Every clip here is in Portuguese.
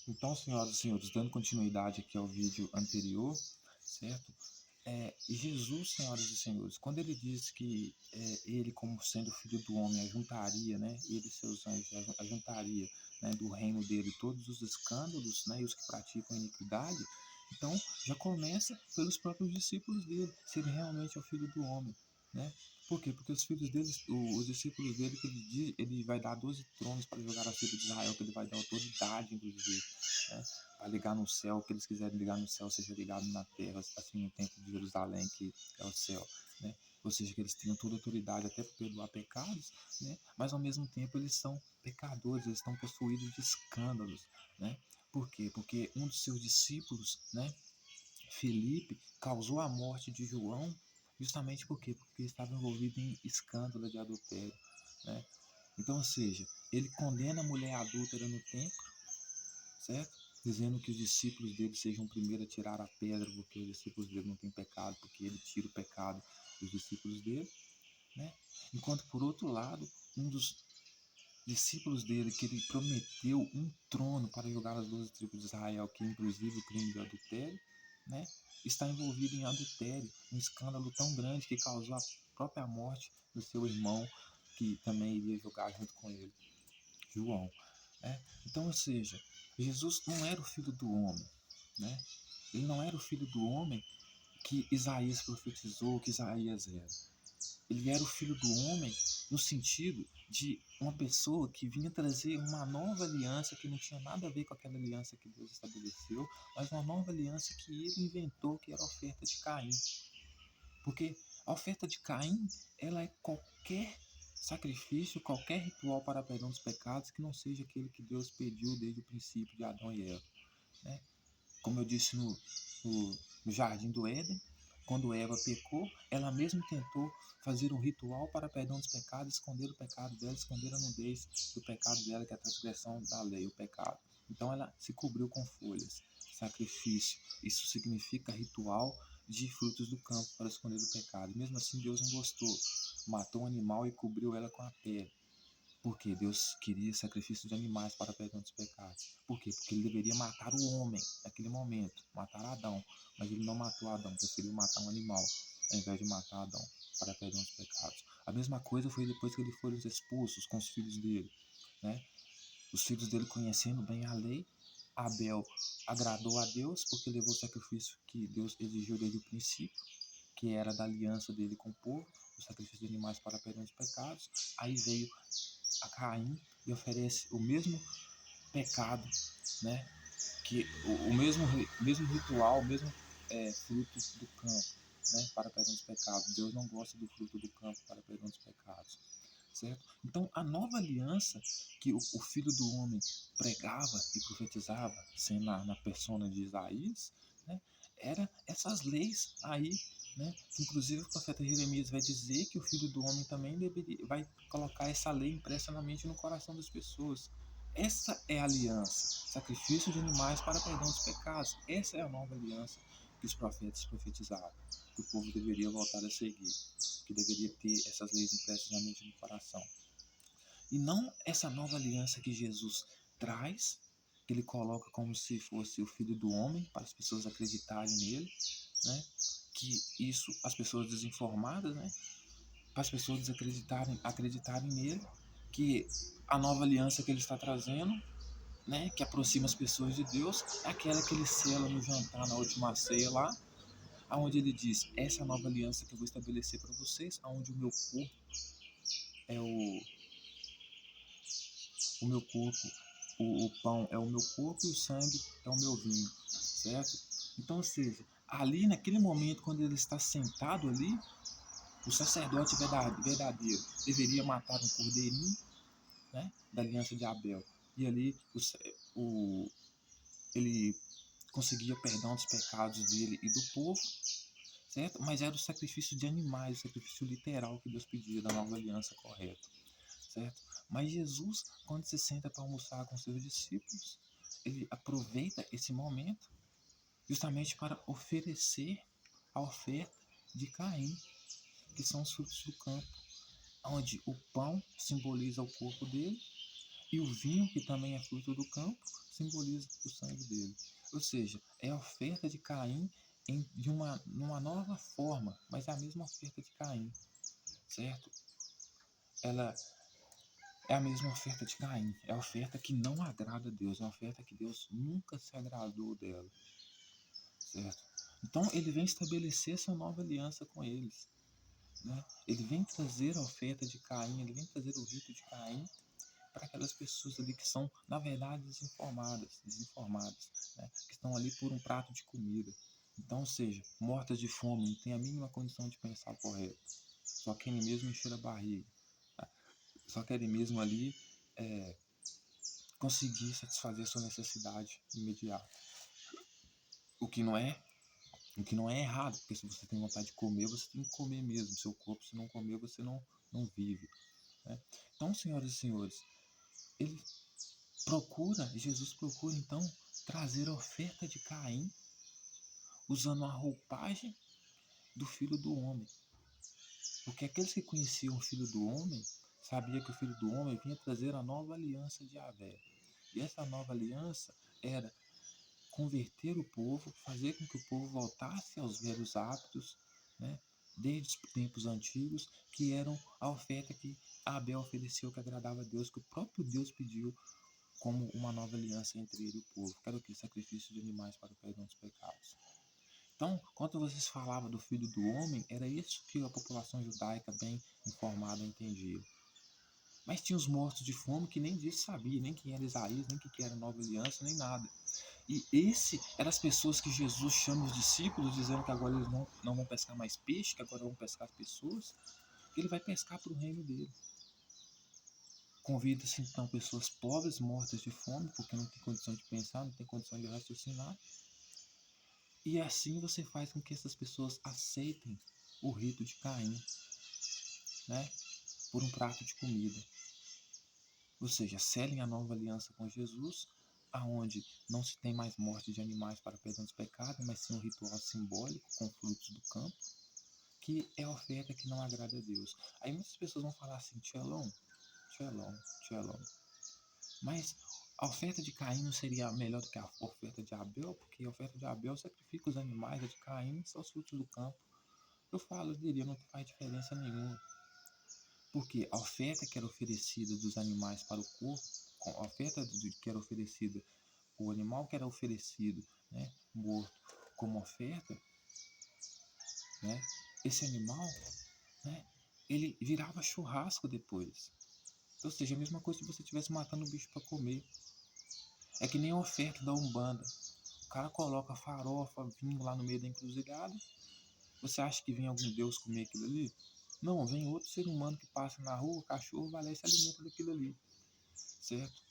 Então, senhoras e senhores, dando continuidade aqui ao vídeo anterior, certo? Jesus, senhoras e senhores, quando ele diz que ele, como sendo filho do homem, ajuntaria, né, ele e seus anjos, ajuntaria, né, do reino dele todos os escândalos, né, e os que praticam iniquidade, então já começa pelos próprios discípulos dele, se ele realmente é o filho do homem, né? Por quê? Porque os filhos dele, os discípulos dele, que ele vai dar 12 tronos para jogar a filha de Israel, que ele vai dar autoridade, inclusive, né? A ligar no céu, o que eles quiserem ligar no céu seja ligado na terra, assim, no templo de Jerusalém, que é o céu, né? Ou seja, que eles tenham toda autoridade até para perdoar pecados, né? Mas ao mesmo tempo eles são pecadores, eles estão possuídos de escândalos, né? Por quê? Porque um dos seus discípulos, né, Felipe, causou a morte de João, justamente por quê? Porque estava envolvido em escândalo de adultério, né? Então, ou seja, ele condena a mulher adúltera no templo, certo? Dizendo que os discípulos dele sejam o primeiro a tirar a pedra, porque os discípulos dele não têm pecado, porque ele tira o pecado dos discípulos dele, né? Enquanto, por outro lado, um dos discípulos dele, que ele prometeu um trono para julgar as 12 tribos de Israel, que inclusive o crime de adultério, né? Está envolvido em adultério, um escândalo tão grande que causou a própria morte do seu irmão, que também iria julgar junto com ele, João. Né? Então, ou seja, Jesus não era o filho do homem, né? Ele não era o filho do homem que Isaías profetizou, que Isaías era. Ele era o filho do homem no sentido de uma pessoa que vinha trazer uma nova aliança que não tinha nada a ver com aquela aliança que Deus estabeleceu, mas uma nova aliança que ele inventou, que era a oferta de Caim. Porque a oferta de Caim, ela é qualquer sacrifício, qualquer ritual para perdão dos pecados que não seja aquele que Deus pediu desde o princípio de Adão e Eva, né? Como eu disse no Jardim do Éden, quando Eva pecou, ela mesma tentou fazer um ritual para perdão dos pecados, esconder o pecado dela, esconder a nudez do pecado dela, que é a transgressão da lei, o pecado. Então ela se cobriu com folhas, sacrifício. Isso significa ritual de frutos do campo para esconder o pecado. E mesmo assim Deus não gostou, matou um animal e cobriu ela com a pele. Porque Deus queria sacrifício de animais para perdão dos pecados. Por quê? Porque ele deveria matar o homem naquele momento, matar Adão. Mas ele não matou Adão, preferiu matar um animal ao invés de matar Adão para perdão dos pecados. A mesma coisa foi depois que eles foram expulsos com os filhos dele, né? Os filhos dele, conhecendo bem a lei, Abel agradou a Deus porque levou o sacrifício que Deus exigiu desde o princípio, que era da aliança dele com o povo, o sacrifício de animais para perdão dos pecados. Aí veio a Caim e oferece o mesmo pecado, né? Que o mesmo ritual, o mesmo fruto do campo, né? Para perdão dos pecados. Deus não gosta do fruto do campo para perdão dos pecados, certo? Então a nova aliança que o Filho do Homem pregava e profetizava, sendo na persona de Isaías, né? Era essas leis aí, né? Inclusive o profeta Jeremias vai dizer que o Filho do Homem também vai colocar essa lei impressa na mente e no coração das pessoas. Essa é a aliança, sacrifício de animais para perdão dos pecados. Essa é a nova aliança que os profetas profetizaram, que o povo deveria voltar a seguir, que deveria ter essas leis impressas na mente e no coração. E não essa nova aliança que Jesus traz, que ele coloca como se fosse o Filho do Homem, para as pessoas acreditarem nele, né? Que isso, as pessoas desinformadas, né? Para as pessoas acreditarem nele, que a nova aliança que ele está trazendo, né, que aproxima as pessoas de Deus, é aquela que ele sela no jantar, na última ceia lá, aonde ele diz: essa é a nova aliança que eu vou estabelecer para vocês, aonde o meu corpo é o meu corpo, o pão é o meu corpo e o sangue é o meu vinho, certo? Então, ou seja, ali naquele momento, quando ele está sentado ali, o sacerdote verdadeiro deveria matar um cordeirinho, né, da aliança de Abel. E ali ele conseguia perdão dos pecados dele e do povo, certo? Mas era o sacrifício de animais, o sacrifício literal que Deus pedia da nova aliança correta, certo? Mas Jesus, quando se senta para almoçar com seus discípulos, ele aproveita esse momento justamente para oferecer a oferta de Caim, que são os frutos do campo, onde o pão simboliza o corpo dele E o vinho, que também é fruto do campo, simboliza o sangue dele. Ou seja, é a oferta de Caim numa nova forma, mas é a mesma oferta de Caim, certo? Ela é a mesma oferta de Caim, é a oferta que não agrada a Deus, é a oferta que Deus nunca se agradou dela, certo? Então ele vem estabelecer essa nova aliança com eles, né? Ele vem trazer a oferta de Caim, ele vem trazer o rito de Caim para aquelas pessoas ali que são, na verdade, desinformadas, né? Que estão ali por um prato de comida. Então, ou seja, mortas de fome, não tem a mínima condição de pensar correto. Só querem mesmo encher a barriga. Tá? Só querem mesmo ali conseguir satisfazer sua necessidade imediata. O que não é errado, porque se você tem vontade de comer, você tem que comer mesmo. Seu corpo, se não comer, você não vive. Né? Então, senhoras e senhores, Jesus procura então trazer a oferta de Caim usando a roupagem do Filho do Homem. Porque aqueles que conheciam o Filho do Homem sabiam que o Filho do Homem vinha trazer a nova aliança de Yahvé. E essa nova aliança era converter o povo, fazer com que o povo voltasse aos velhos hábitos, né, desde os tempos antigos, que eram a oferta que Abel ofereceu, que agradava a Deus, que o próprio Deus pediu como uma nova aliança entre ele e o povo, que era o que? Sacrifício de animais para o perdão dos pecados. Então, quando vocês falavam do Filho do Homem, era isso que a população judaica bem informada entendia. Mas tinha os mortos de fome que nem disso sabia, nem quem era Isaías, nem que era a nova aliança, nem nada. E esse eram as pessoas que Jesus chama os discípulos, dizendo que agora eles não vão pescar mais peixe, que agora vão pescar as pessoas, que ele vai pescar para o reino dele. Convida-se então pessoas pobres, mortas de fome, porque não tem condição de pensar, não tem condição de raciocinar. E assim você faz com que essas pessoas aceitem o rito de Caim, né, por um prato de comida. Ou seja, selem a nova aliança com Jesus, aonde não se tem mais morte de animais para perdão dos pecados, mas sim um ritual simbólico com frutos do campo, que é a oferta que não agrada a Deus. Aí muitas pessoas vão falar assim, Tchelon, mas a oferta de Caim não seria melhor do que a oferta de Abel? Porque a oferta de Abel sacrifica os animais, a de Caim são os frutos do campo. Eu diria, não faz diferença nenhuma. Porque a oferta que era oferecida dos animais para o corpo, a oferta que era oferecida, o animal que era oferecido, né, morto como oferta, né, esse animal, né, ele virava churrasco depois. Ou seja, a mesma coisa se você estivesse matando o bicho para comer. É que nem a oferta da Umbanda. O cara coloca farofa, vinho lá no meio da encruzilhada. Você acha que vem algum Deus comer aquilo ali? Não, vem outro ser humano que passa na rua, o cachorro vai lá e se alimenta daquilo ali. Certo?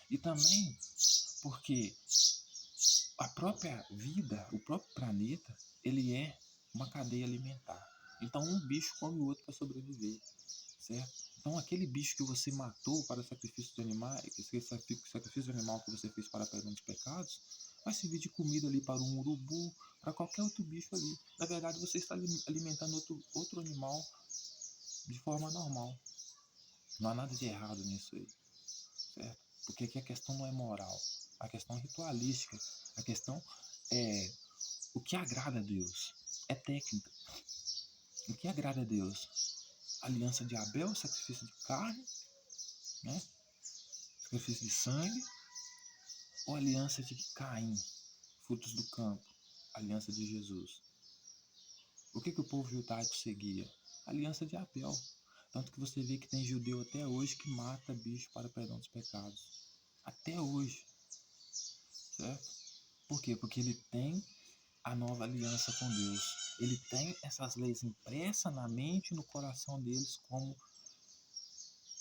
E também porque a própria vida, o próprio planeta, ele é uma cadeia alimentar. Então um bicho come o outro para sobreviver. Certo? Então aquele bicho que você matou para o sacrifício de animais, esse sacrifício de animal que você fez para perdão dos pecados, vai servir de comida ali para um urubu, para qualquer outro bicho ali. Na verdade, você está alimentando outro animal de forma normal. Não há nada de errado nisso aí, certo? Porque aqui a questão não é moral, a questão é ritualística, a questão é o que agrada a Deus, é técnica. O que agrada a Deus? A aliança de Abel, sacrifício de carne, né? Sacrifício de sangue, ou aliança de Caim, frutos do campo, aliança de Jesus. O que o povo judaico seguia? A aliança de Abel. Tanto que você vê que tem judeu até hoje que mata bicho para perdão dos pecados. Até hoje. Certo? Por quê? Porque ele tem a nova aliança com Deus. Ele tem essas leis impressas na mente e no coração deles, como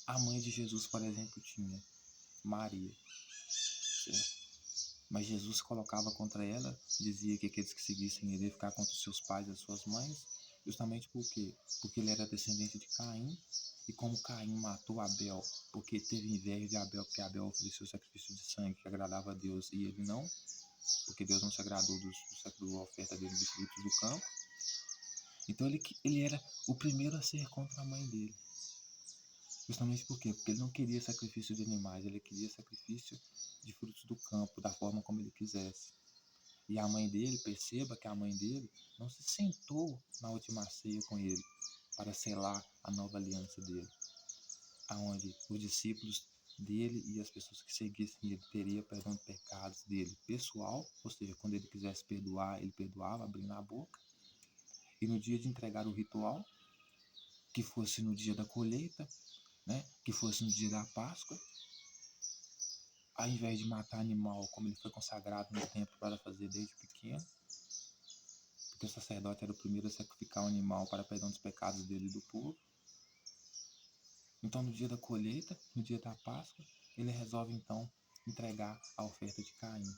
a mãe de Jesus, por exemplo, tinha, Maria. Certo? Mas Jesus colocava contra ela, dizia que aqueles que seguissem ele iam ficar contra os seus pais e as suas mães, justamente por quê? Porque ele era descendente de Caim, e como Caim matou Abel, porque teve inveja de Abel, porque Abel ofereceu sacrifício de sangue que agradava a Deus e ele não, porque Deus não se agradou da oferta dele dos frutos do campo. Então ele era o primeiro a ser contra a mãe dele. Justamente por quê? Porque ele não queria sacrifício de animais, ele queria sacrifício de frutos do campo, da forma como ele quisesse. E a mãe dele, perceba que a mãe dele não se sentou na última ceia com ele para selar a nova aliança dele, aonde os discípulos dele e as pessoas que seguissem ele teriam perdão de pecados dele pessoal, ou seja, quando ele quisesse perdoar, ele perdoava, abrindo a boca. E no dia de entregar o ritual, que fosse no dia da colheita, né, que fosse no dia da Páscoa, ao invés de matar animal, como ele foi consagrado no templo para fazer desde pequeno, porque o sacerdote era o primeiro a sacrificar o animal para perdão dos pecados dele e do povo. Então, no dia da colheita, no dia da Páscoa, ele resolve então entregar a oferta de Caim,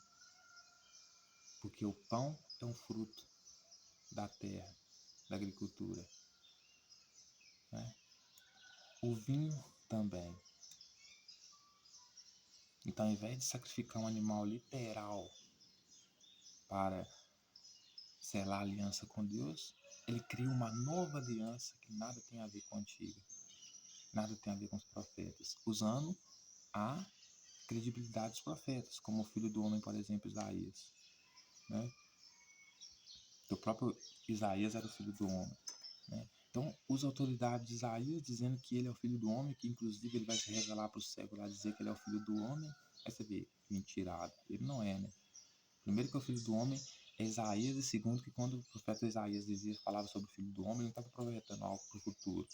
porque o pão é um fruto da terra, da agricultura, né? O vinho também. Então, ao invés de sacrificar um animal literal para selar a aliança com Deus, ele cria uma nova aliança que nada tem a ver com a antiga, nada tem a ver com os profetas, usando a credibilidade dos profetas, como o filho do homem, por exemplo, Isaías, né? O próprio Isaías era o filho do homem, né? Então, usa a autoridade de Isaías dizendo que ele é o filho do homem, que inclusive ele vai se revelar para o cego lá, dizer que ele é o filho do homem. Aí você vê, mentirado, ele não é, né? Primeiro que o filho do homem é Isaías, e segundo que quando o profeta Isaías falava sobre o filho do homem, ele não estava projetando algo para o futuro,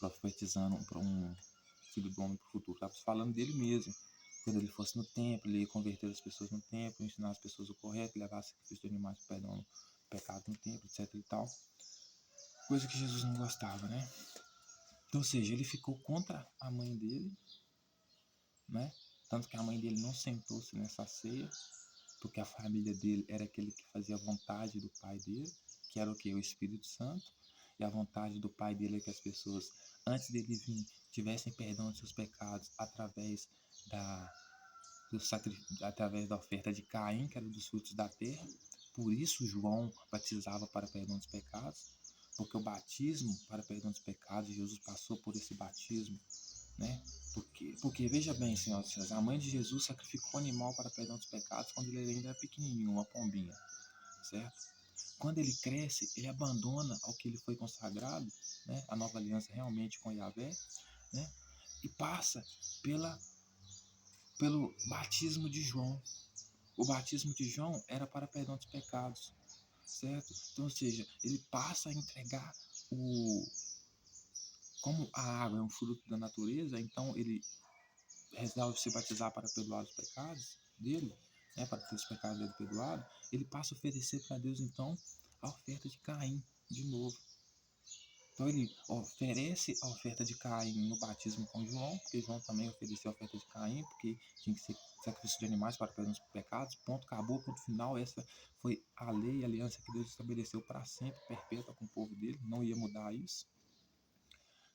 profetizando para um filho do homem para o futuro, estava falando dele mesmo. Quando ele fosse no templo, ele ia converter as pessoas no templo, ensinar as pessoas o correto, levar sacrifício de animais para perdão do pecado no templo, etc e tal. Coisa que Jesus não gostava, né? Então, ou seja, ele ficou contra a mãe dele, né? Tanto que a mãe dele não sentou-se nessa ceia, porque a família dele era aquele que fazia a vontade do pai dele, que era o que? O Espírito Santo. E a vontade do pai dele é que as pessoas, antes dele vir, tivessem perdão de seus pecados através através da oferta de Caim, que era dos frutos da terra. Por isso João batizava para perdão dos pecados, porque o batismo para perdão dos pecados, Jesus passou por esse batismo, né? Porque veja bem, senhoras e senhores, a mãe de Jesus sacrificou um animal para perdão dos pecados quando ele ainda era pequenininho, uma pombinha, certo? Quando ele cresce, ele abandona ao que ele foi consagrado, né? A nova aliança realmente com Yahvé, né? E passa pelo batismo de João. O batismo de João era para perdão dos pecados, certo? Então, ou seja, ele passa a entregar como a água é um fruto da natureza, então ele resolve se batizar para perdoar os pecados dele, né, para ter os pecados dele perdoados. Ele passa a oferecer para Deus, então, a oferta de Caim de novo. Então ele oferece a oferta de Caim no batismo com João, porque João também ofereceu a oferta de Caim, porque tinha que ser sacrifício de animais para perdão dos pecados. Ponto, acabou, ponto final. Essa foi a lei e a aliança que Deus estabeleceu para sempre, perpétua com o povo dele, não ia mudar isso,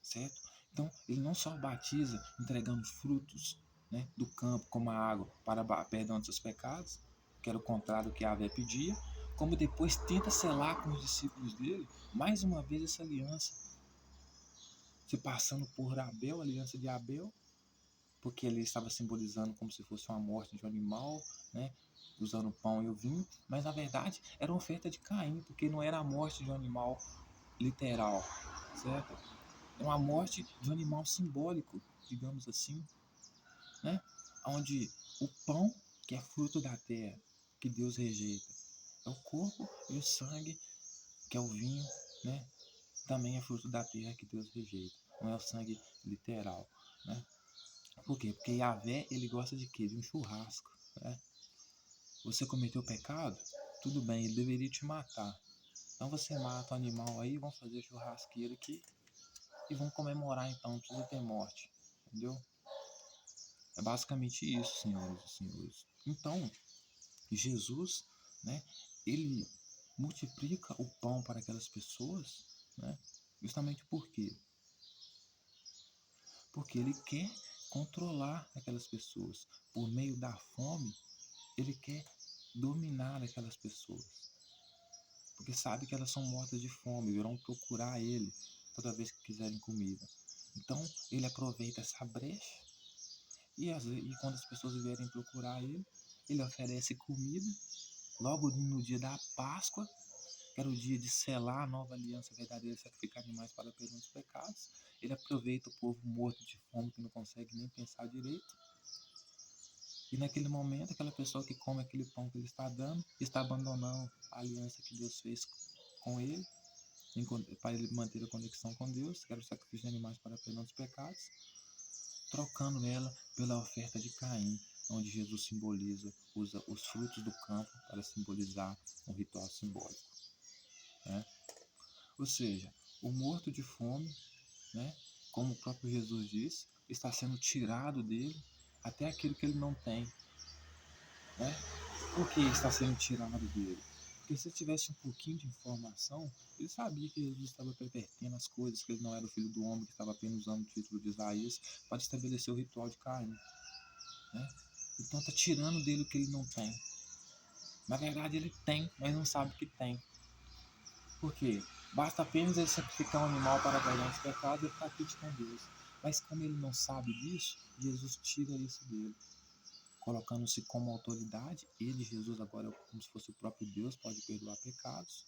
certo? Então ele não só batiza entregando frutos, né, do campo, como a água, para perdão dos seus pecados, que era o contrário do que Yahvé pedia, como depois tenta selar com os discípulos dele, mais uma vez essa aliança, se passando por Abel, a aliança de Abel, porque ele estava simbolizando como se fosse uma morte de um animal, né, usando o pão e o vinho, mas na verdade era uma oferta de Caim, porque não era a morte de um animal literal, certo? Era uma morte de um animal simbólico, digamos assim, né? Onde o pão, que é fruto da terra, que Deus rejeita, é o corpo, e o sangue, que é o vinho, né? Também é fruto da terra que Deus rejeita. Não é o sangue literal, né? Por quê? Porque Yahvé, ele gosta de quê? De um churrasco, né? Você cometeu pecado? Tudo bem, ele deveria te matar. Então você mata o animal aí, vão fazer churrasqueiro aqui e vão comemorar então, não precisa ter morte, entendeu? É basicamente isso, senhoras e senhores. Então, Jesus, né, ele multiplica o pão para aquelas pessoas, né, justamente por quê? Porque ele quer controlar aquelas pessoas. Por meio da fome, ele quer dominar aquelas pessoas. Porque sabe que elas são mortas de fome, irão procurar ele toda vez que quiserem comida. Então, ele aproveita essa brecha e quando as pessoas vierem procurar ele oferece comida. Logo no dia da Páscoa, que era o dia de selar a nova aliança verdadeira e sacrificar animais para o perdão dos pecados, ele aproveita o povo morto de fome que não consegue nem pensar direito. E naquele momento, aquela pessoa que come aquele pão que ele está dando, está abandonando a aliança que Deus fez com ele, para ele manter a conexão com Deus, que era o sacrifício de animais para o perdão dos pecados, trocando ela pela oferta de Caim, onde Jesus usa os frutos do campo para simbolizar um ritual simbólico. Né? Ou seja, o morto de fome, né, como o próprio Jesus disse, está sendo tirado dele até aquilo que ele não tem. Né? Por que está sendo tirado dele? Porque se ele tivesse um pouquinho de informação, ele sabia que Jesus estava pervertendo as coisas, que ele não era o filho do homem, que estava apenas usando o título de Isaías para estabelecer o ritual de Caim. Né? Então está tirando dele o que ele não tem. Na verdade ele tem, mas não sabe que tem. Por quê? Basta apenas ele sacrificar um animal para perdão dos pecados e ficar quite com Deus. Mas como ele não sabe disso, Jesus tira isso dele. Colocando-se como autoridade, ele, Jesus, agora como se fosse o próprio Deus, pode perdoar pecados.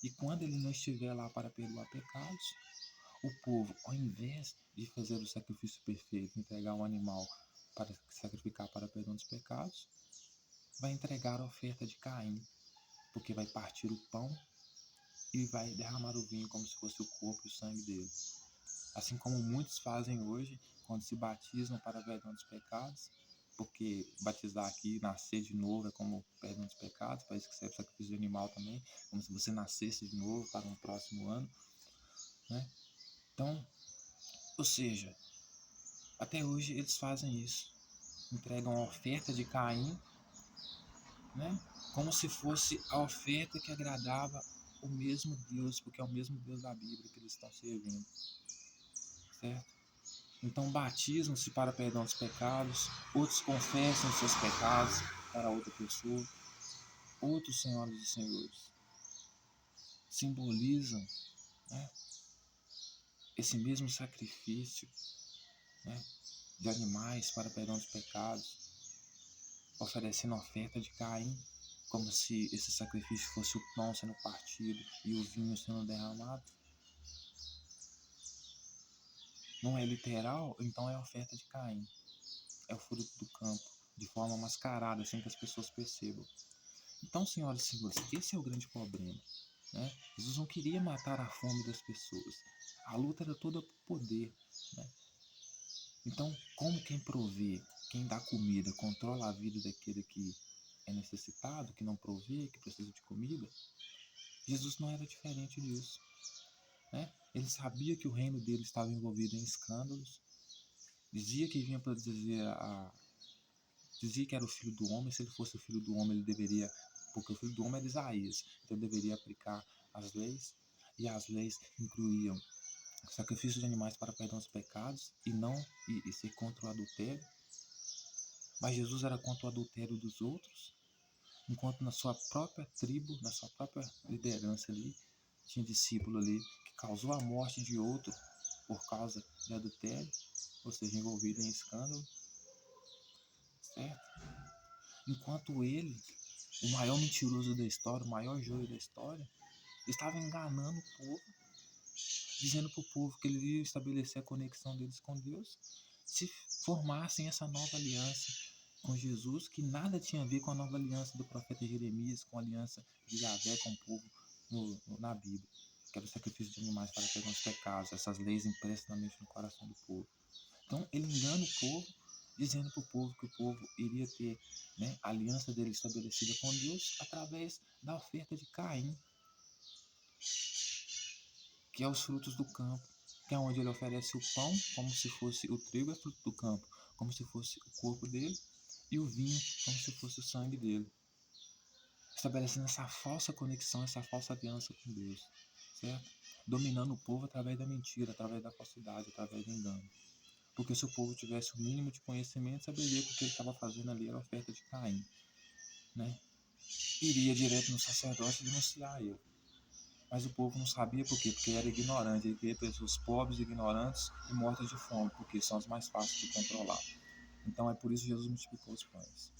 E quando ele não estiver lá para perdoar pecados, o povo, ao invés de fazer o sacrifício perfeito, entregar um animal para sacrificar para perdão dos pecados, vai entregar a oferta de Caim, porque vai partir o pão e vai derramar o vinho como se fosse o corpo e o sangue dele. Assim como muitos fazem hoje, quando se batizam para perdão dos pecados, porque batizar aqui, nascer de novo, é como perdão dos pecados, para isso que serve o sacrifício de animal também, como se você nascesse de novo para um próximo ano. Né? Então, ou seja, até hoje eles fazem isso, entregam a oferta de Caim, né? Como se fosse a oferta que agradava o mesmo Deus, porque é o mesmo Deus da Bíblia que eles estão servindo. Certo? Então batizam-se para perdão dos pecados, outros confessam seus pecados para outra pessoa, outros senhoras e senhores simbolizam, né, esse mesmo sacrifício, né, de animais para perdão dos pecados, oferecendo a oferta de Caim, como se esse sacrifício fosse o pão sendo partido e o vinho sendo derramado. Não é literal, então é a oferta de Caim, é o fruto do campo, de forma mascarada, sem que as pessoas percebam. Então, senhoras e senhores, esse é o grande problema. Né? Jesus não queria matar a fome das pessoas. A luta era toda por poder. Né? Então, como quem provê, quem dá comida, controla a vida daquele que é necessitado, que não provê, que precisa de comida, Jesus não era diferente disso. Né? Ele sabia que o reino dele estava envolvido em escândalos, dizia que vinha para dizia que era o filho do homem. Se ele fosse o filho do homem, ele deveria, porque o filho do homem era Isaías, então ele deveria aplicar as leis, e as leis incluíam sacrifício de animais para perdão dos pecados e ser contra o adultério. Mas Jesus era contra o adultério dos outros, enquanto na sua própria tribo, na sua própria liderança ali, tinha discípulo ali que causou a morte de outro por causa de adultério, ou seja, envolvido em escândalo. Certo? Enquanto ele, o maior mentiroso da história, o maior joio da história, estava enganando o povo, dizendo para o povo que ele ia estabelecer a conexão deles com Deus, se formassem essa nova aliança com Jesus, que nada tinha a ver com a nova aliança do profeta Jeremias, com a aliança de Yahvé com o povo na Bíblia, que era o sacrifício de animais para perdão dos pecados, essas leis impressas na mente no coração do povo. Então ele engana o povo, dizendo para o povo que o povo iria ter, né, a aliança dele estabelecida com Deus através da oferta de Caim, que é os frutos do campo, que é onde ele oferece o pão, como se fosse o trigo, é fruto do campo, como se fosse o corpo dele, e o vinho, como se fosse o sangue dele, estabelecendo essa falsa conexão, essa falsa aliança com Deus, certo? Dominando o povo através da mentira, através da falsidade, através do engano. Porque se o povo tivesse o mínimo de conhecimento, saberia que o que ele estava fazendo ali era a oferta de Caim, né? Iria direto no sacerdote denunciar ele. Mas o povo não sabia por quê? Porque era ignorante. Ele queria pessoas pobres, ignorantes e mortas de fome, porque são as mais fáceis de controlar. Então é por isso que Jesus multiplicou os pães.